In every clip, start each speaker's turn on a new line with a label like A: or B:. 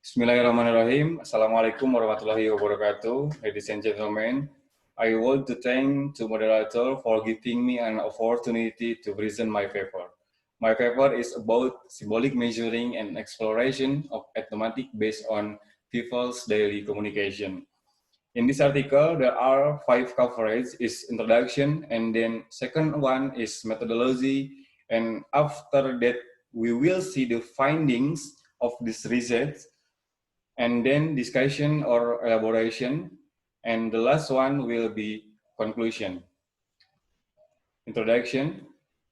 A: Bismillahirrahmanirrahim. Assalamualaikum warahmatullahi wabarakatuh. Ladies and gentlemen, I want to thank the moderator for giving me an opportunity to present my paper. My paper is about symbolic measuring and exploration of ethnomatic based on people's daily communication. In this article, there are 5 coverage: is introduction, and then second one is methodology, and after that we will see the findings of this research, and then discussion or elaboration, and the last one will be conclusion. Introduction.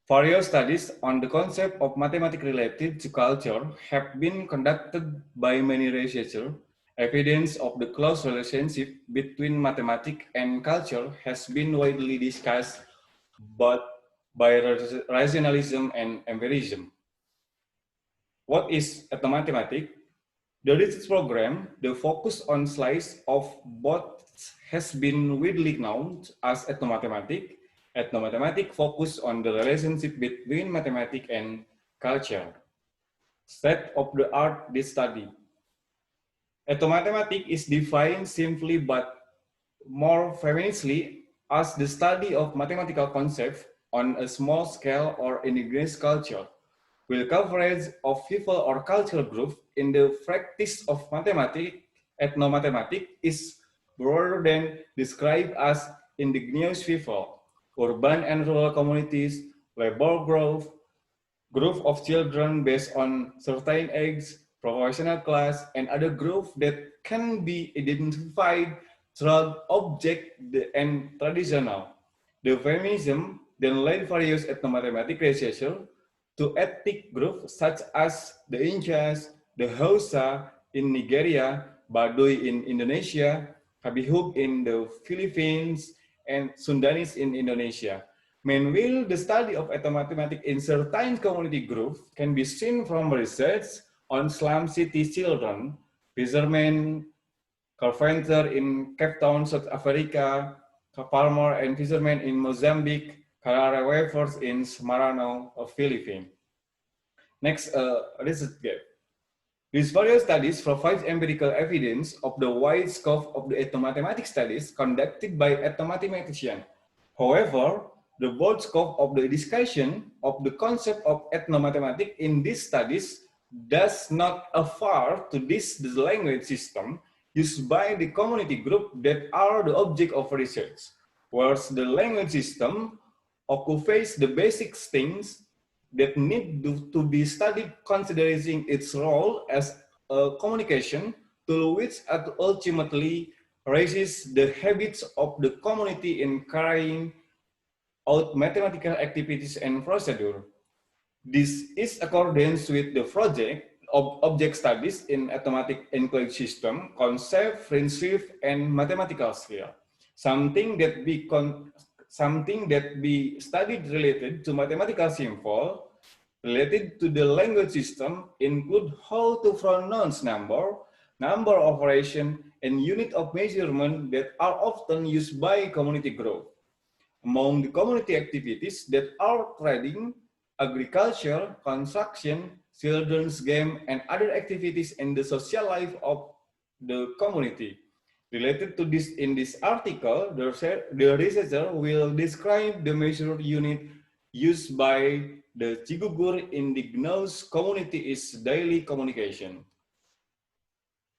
A: Various studies on the concept of mathematics related to culture have been conducted by many researchers. Evidence of the close relationship between mathematics and culture has been widely discussed, but by rationalism and empirism. What is ethnomathematics? The research program, the focus on slice of both has been widely known as ethnomathematics. Ethnomathematics focus on the relationship between mathematics and culture. State of the art this study. Ethnomathematics is defined simply but more famously as the study of mathematical concepts on a small scale or indigenous culture, with coverage of people or cultural groups in the practice of mathematics. Ethnomathematics is broader than described as indigenous people, urban and rural communities, labor group of children based on certain ages, professional class, and other groups that can be identified through object and traditional. The feminism then led various ethnomathematic researchers to ethnic groups such as the Incas, the Hausa in Nigeria, Baduy in Indonesia, Kabihug in the Philippines, and Sundanese in Indonesia. Meanwhile, the study of ethnomathematics in certain community groups can be seen from research on slum city children, fishermen, carpenter in Cape Town, South Africa, farmer and fishermen in Mozambique, Carrara weavers in Semarang, Philippines. Next, research gap. These various studies provide empirical evidence of the wide scope of the ethnomathematics studies conducted by ethnomathematicians. However, the broad scope of the discussion of the concept of ethnomathematics in these studies does not afford to this the language system used by the community group that are the object of research, whereas the language system occupies the basic things that need to be studied considering its role as a communication tool which ultimately raises the habits of the community in carrying out mathematical activities and procedure. This is accordance with the project of object studies in automatic enclave system, concept, principle, and mathematical skill. Something that be studied related to mathematical symbol, related to the language system, include how to pronounce number operation, and unit of measurement that are often used by community group. Among the community activities that are trading, agriculture, construction, children's game, and other activities in the social life of the community. Related to this, in this article, the researcher will describe the measure unit used by the Cigugur indigenous community is daily communication.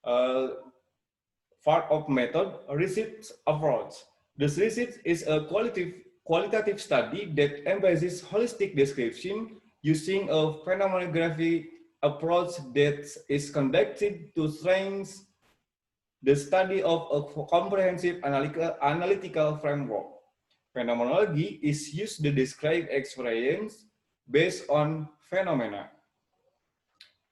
A: Part of method, research approach. This research is a qualitative study that emphasizes holistic description using a phenomenography approach that is conducted to strengthen the study of a comprehensive analytical framework. Phenomenology is used to describe experience based on phenomena.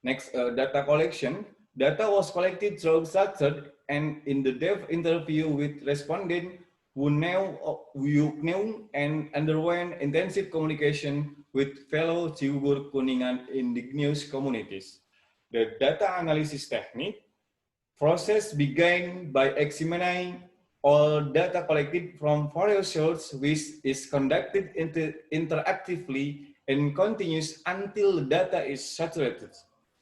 A: Next, data collection. Data was collected through structured and in-depth interview with respondents who knew and underwent intensive communication with fellow Cigugur Kuningan indigenous communities. The data analysis technique process began by examining all data collected from various sources, which is conducted interactively and continues until the data is saturated.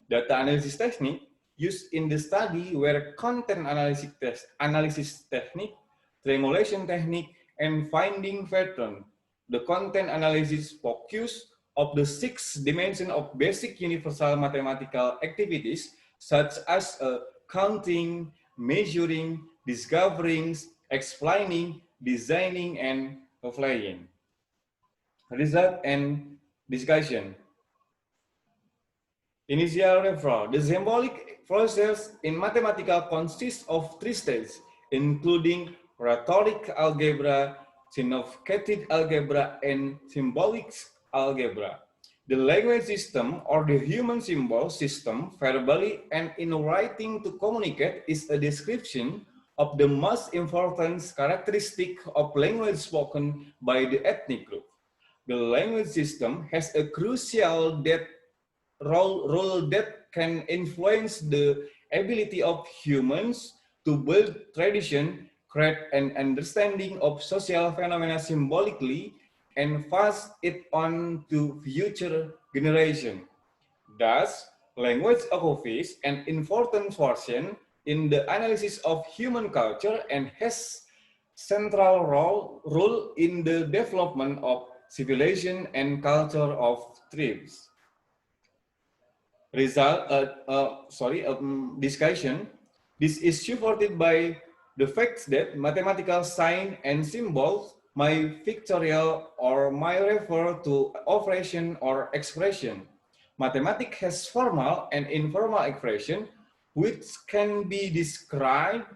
A: Data analysis technique used in the study were content analysis technique, triangulation technique, and finding pattern. The content analysis focus of the 6 dimensions of basic universal mathematical activities such as counting, measuring, discovering, explaining, designing, and applying. Result and discussion. Initial referral. The symbolic process in mathematical consists of 3 stages, including rhetoric algebra, significative algebra, and symbolic algebra. The language system or the human symbol system, verbally and in writing to communicate, is a description of the most important characteristic of language spoken by the ethnic group. The language system has a crucial role that can influence the ability of humans to build tradition, create an understanding of social phenomena symbolically, and pass it on to future generations. Thus, language occupies an important portion in the analysis of human culture and has central role in the development of civilization and culture of tribes. Discussion. This is supported by the fact that mathematical sign and symbols may pictorial or may refer to operation or expression. Mathematics has formal and informal expression which can be described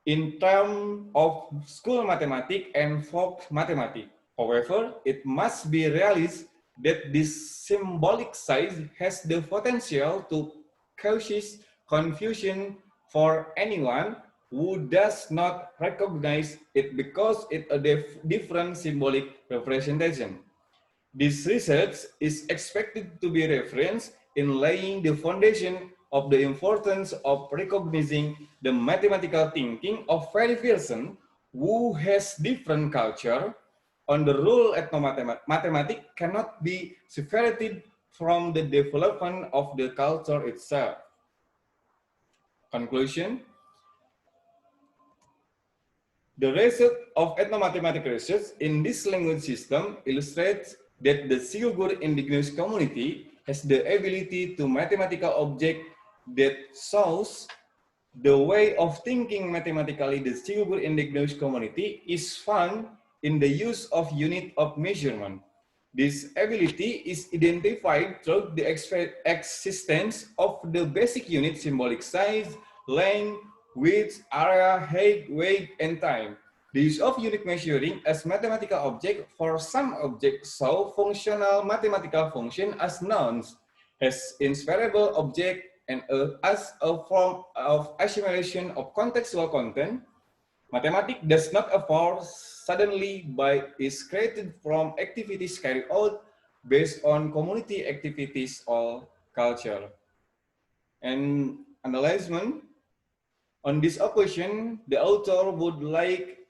A: in terms of school mathematics and folk mathematics. However, it must be realized that this symbolic size has the potential to cause confusion for anyone who does not recognize it because it's a different symbolic representation. This research is expected to be referenced in laying the foundation of the importance of recognizing the mathematical thinking of every person who has different culture. On the role mathematics cannot be separated from the development of the culture itself. Conclusion. The result of ethnomathematical research in this language system illustrates that the Sigogur indigenous community has the ability to mathematical object that shows the way of thinking mathematically. The Sigogur indigenous community is found in the use of unit of measurement. This ability is identified through the existence of the basic unit symbolic size, length, width, area, height, weight, and time. The use of unit measuring as mathematical object for some objects show functional mathematical function as nouns, as inseparable object, and as a form of assimilation of contextual content. Mathematics does not evolve suddenly but is created from activities carried out based on community activities or culture. And analyzement. On this occasion, the author would like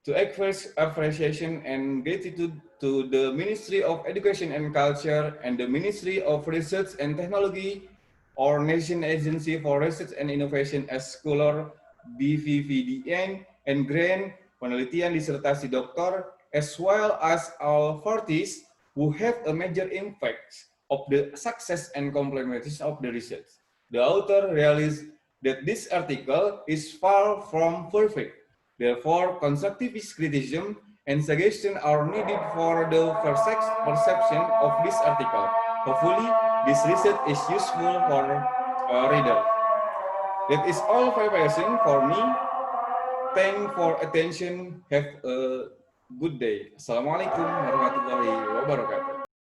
A: to express appreciation and gratitude to the Ministry of Education and Culture and the Ministry of Research and Technology or National Agency for Research and Innovation as Scholar BVVDN and Grant Penelitian Disertasi Doktor, as well as all parties who have a major impact of the success and complementation of the research. The author realized that this article is far from perfect. Therefore, constructive criticism and suggestion are needed for the perception of this article. Hopefully, this research is useful for readers. That is all preparation for me. Thanks for attention. Have a good day. Assalamualaikum warahmatullahi wabarakatuh.